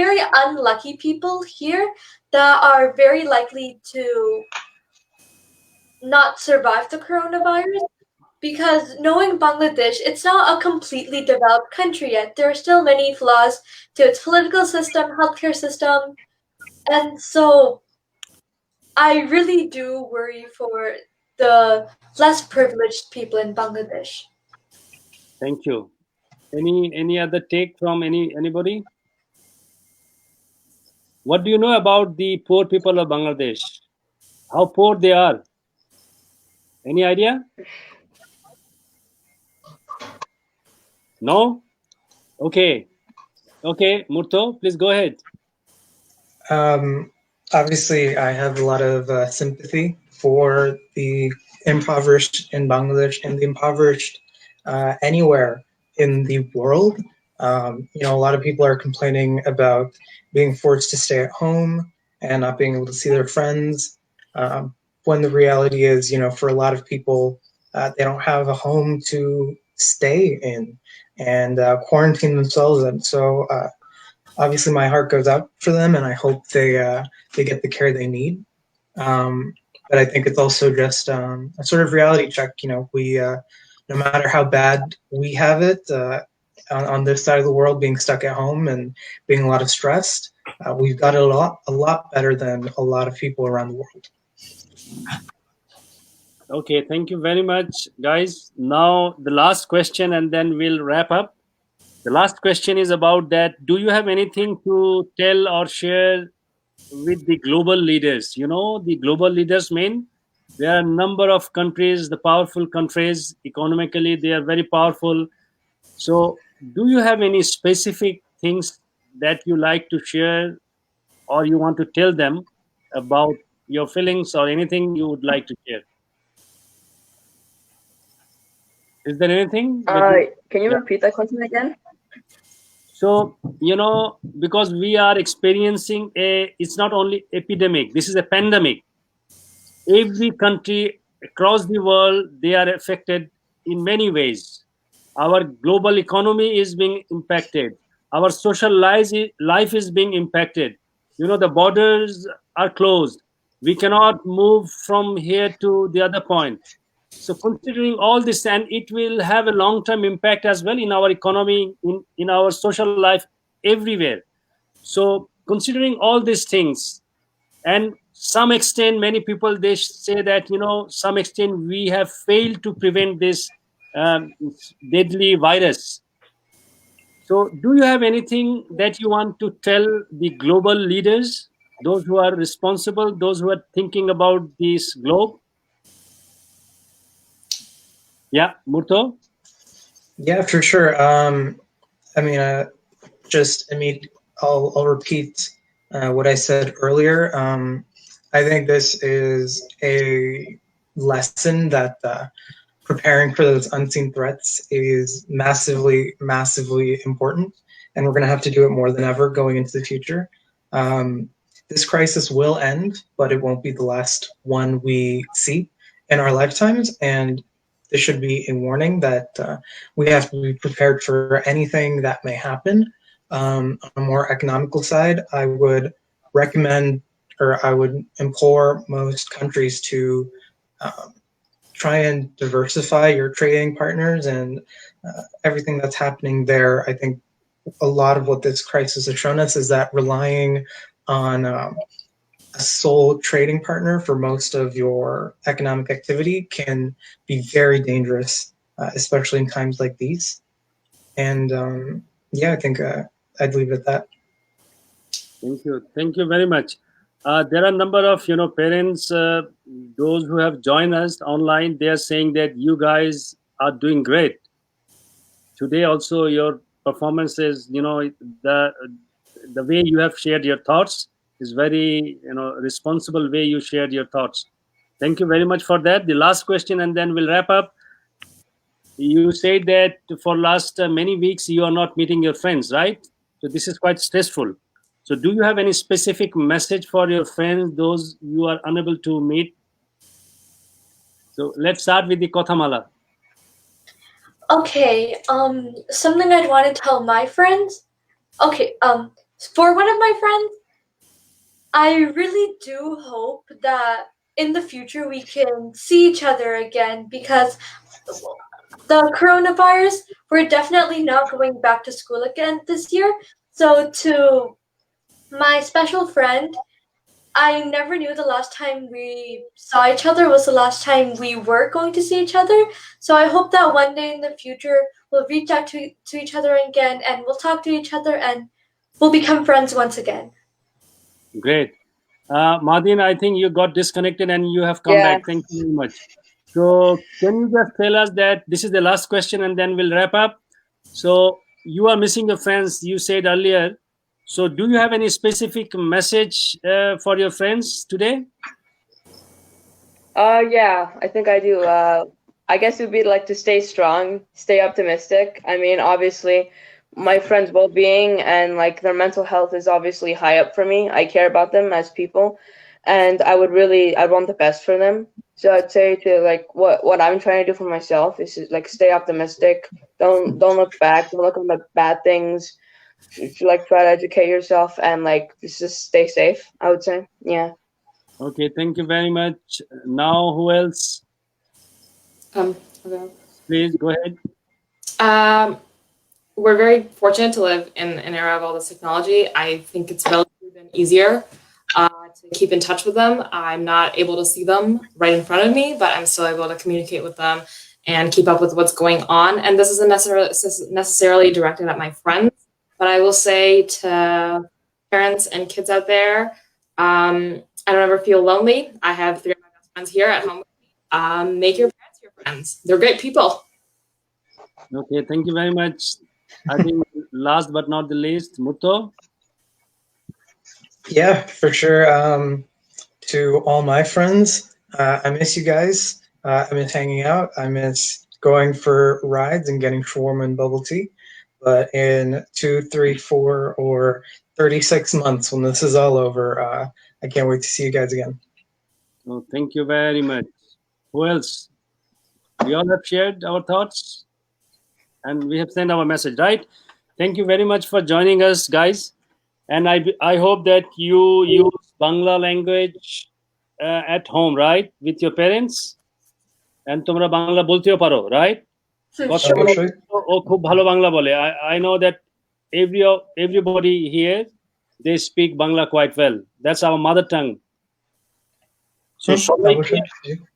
very unlucky people here that are very likely to not survive the coronavirus. Because knowing Bangladesh, it's not a completely developed country yet. There are still many flaws to its political system, healthcare system. And so I really do worry for the less privileged people in Bangladesh. Thank you. Any other take from anybody? What do you know about the poor people of Bangladesh? How poor they are? Any idea? No? Okay. Okay, Murto, please go ahead. Obviously, I have a lot of sympathy for the impoverished in Bangladesh and the impoverished anywhere in the world. A lot of people are complaining about being forced to stay at home and not being able to see their friends. When the reality is, for a lot of people, they don't have a home to stay in and quarantine themselves in. So, obviously my heart goes out for them, and I hope they get the care they need. But I think it's also just a sort of reality check. We no matter how bad we have it on this side of the world, being stuck at home and being a lot of stressed, we've got it a lot better than a lot of people around the world. Okay, thank you very much, guys. Now the last question, and then we'll wrap up. The last question is about that. Do you have anything to tell or share with the global leaders? The global leaders mean there are a number of countries, the powerful countries, economically, they are very powerful. So, do you have any specific things that you like to share or you want to tell them about your feelings or anything you would like to share? Is there anything that you, Can you yeah. repeat that question again? So, because we are experiencing it's not only epidemic, this is a pandemic. Every country across the world, they are affected in many ways. Our global economy is being impacted. Our social life is being impacted. The borders are closed. We cannot move from here to the other point. So considering all this, and it will have a long-term impact as well in our economy, in our social life, everywhere. So considering all these things, and some extent, many people, they say that some extent we have failed to prevent this deadly virus. So do you have anything that you want to tell the global leaders, those who are responsible, those who are thinking about this globe? Yeah, Murto. Yeah, for sure. I mean, I'll repeat what I said earlier. I think this is a lesson that preparing for those unseen threats is massively, massively important, and we're going to have to do it more than ever going into the future. This crisis will end, but it won't be the last one we see in our lifetimes, and this should be a warning that we have to be prepared for anything that may happen. On a more economical side, I would recommend, or I would implore most countries to try and diversify your trading partners and everything that's happening there. I think a lot of what this crisis has shown us is that relying on a sole trading partner for most of your economic activity can be very dangerous, especially in times like these. And yeah, I think I'd leave it at that. Thank you very much. There are a number of parents, those who have joined us online. They are saying that you guys are doing great today. Also, your performances, the way you have shared your thoughts is very responsible way you shared your thoughts. Thank you very much for that. The last question, and then we'll wrap up. You said that for last many weeks you are not meeting your friends, right? So this is quite stressful. So do you have any specific message for your friends, those you are unable to meet? So let's start with the Kothamala. Okay, something I'd want to tell my friends. Okay, for one of my friends, I really do hope that in the future we can see each other again, because the coronavirus, we're definitely not going back to school again this year. So to my special friend, I never knew the last time we saw each other was the last time we were going to see each other. So I hope that one day in the future we'll reach out to each other again, and we'll talk to each other, and we'll become friends once again. Great. Madin, I think you got disconnected and you have come back. Thank you very much. So can you just tell us that this is the last question and then we'll wrap up. So you are missing your friends, you said earlier. So do you have any specific message for your friends today? Yeah, I think I do. I guess it would be like to stay strong, stay optimistic. I mean, obviously, my friends' well-being and like their mental health is obviously high up for me. I care about them as people, and I want the best for them. So I'd say to like what I'm trying to do for myself is to, like stay optimistic. Don't look back. Don't look on the bad things. Like try to educate yourself and like just stay safe. I would say, yeah. Okay, thank you very much. Now, who else? Okay. Please go ahead. We're very fortunate to live in an era of all this technology. I think it's relatively been easier to keep in touch with them. I'm not able to see them right in front of me, but I'm still able to communicate with them and keep up with what's going on. And this isn't necessarily directed at my friends, but I will say to parents and kids out there, I don't ever feel lonely. I have 3 of my best friends here at home with me. Make your parents your friends. They're great people. Okay, thank you very much. I think last but not the least, Muto. Yeah, for sure. To all my friends, I miss you guys. I miss hanging out. I miss going for rides and getting shawarma and bubble tea. But in 2, 3, 4, or 36 months, when this is all over, I can't wait to see you guys again. Oh, thank you very much. Who else? We all have shared our thoughts and we have sent our message, right? Thank you very much for joining us, guys. And I hope that you use Bangla language at home, right? With your parents. And তোমরা বাংলা বলতেও পারো, right? কথা বলো, অবশ্যই। ও খুব ভালো বাংলা বলে. I know that everybody here, they speak Bangla quite well. That's our mother tongue. So সবাইকে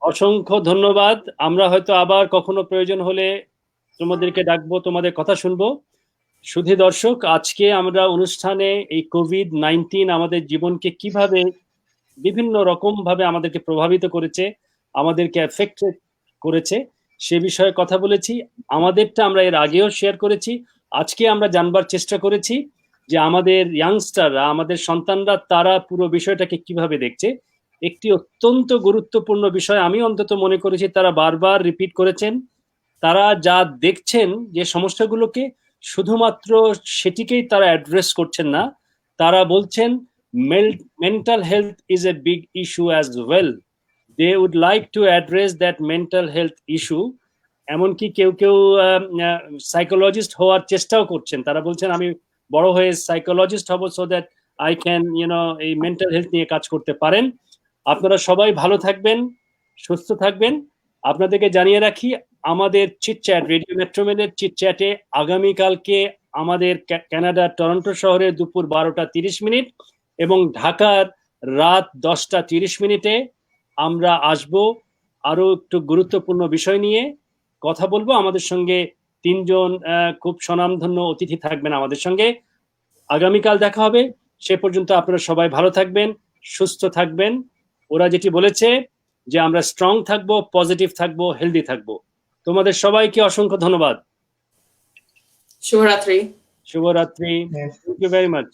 অসংখ্য ধন্যবাদ। আমরা হয়তো আবার কখনো প্রয়োজন হলে তোমাদেরকে ডাকবো, তোমাদের কথা শুনবো। সুধী দর্শক, আজকে আমরা অনুষ্ঠানে এই COVID-19 আমাদের জীবনকে কিভাবে বিভিন্ন রকম ভাবে আমাদেরকে প্রভাবিত করেছে, আমাদেরকে এফেক্টেড করেছে সে বিষয়ে কথা বলেছি। আমাদেরটা আমরা এর আগেও শেয়ার করেছি। আজকে আমরা জানবার চেষ্টা করেছি যে আমাদের ইয়াংস্টাররা, আমাদের সন্তানরা তারা পুরো বিষয়টাকে কিভাবে দেখছে। একটি অত্যন্ত গুরুত্বপূর্ণ বিষয় আমি অন্তত মনে করেছি তারা বারবার রিপিট করেছেন। তারা যা দেখছেন যে সমস্যাগুলোকে শুধুমাত্র সেটিকেই তারা অ্যাড্রেস করছেন না, তারা বলছেন mental health is a big issue as well. They would like to address that mental health issue. এমনকি কেউ কেউ সাইকোলজিস্ট হওয়ার চেষ্টাও করছেন। তারা বলছেন আমি বড় হয়ে সাইকোলজিস্ট হব সো দ্যাট আই ক্যান এই মেন্টাল হেলথ নিয়ে কাজ করতে পারেন। আপনারা সবাই ভালো থাকবেন, সুস্থ থাকবেন। আপনাদেরকে জানিয়ে রাখি আমাদের চিটচ্যাট, রেডিও মেট্রোমেলের চিটচ্যাটে আগামীকালকে আমাদের কানাডার টরন্টো শহরে দুপুর 12:30 এবং ঢাকার রাত 10:30 আমরা আসব আরো একটু গুরুত্বপূর্ণ বিষয় নিয়ে কথা বলবো। আমাদের সঙ্গে 3 জন খুব স্বনামধন্য অতিথি থাকবেন আমাদের সঙ্গে। আগামীকাল দেখা হবে। সে পর্যন্ত আপনারা সবাই ভালো থাকবেন, সুস্থ থাকবেন। ওরা যেটি বলেছে যে আমরা স্ট্রং থাকবো, পজিটিভ থাকবো, হেলদি থাকবো। তোমাদের সবাইকে অসংখ্য ধন্যবাদ। শুভরাত্রি। শুভরাত্রি। Thank you very much.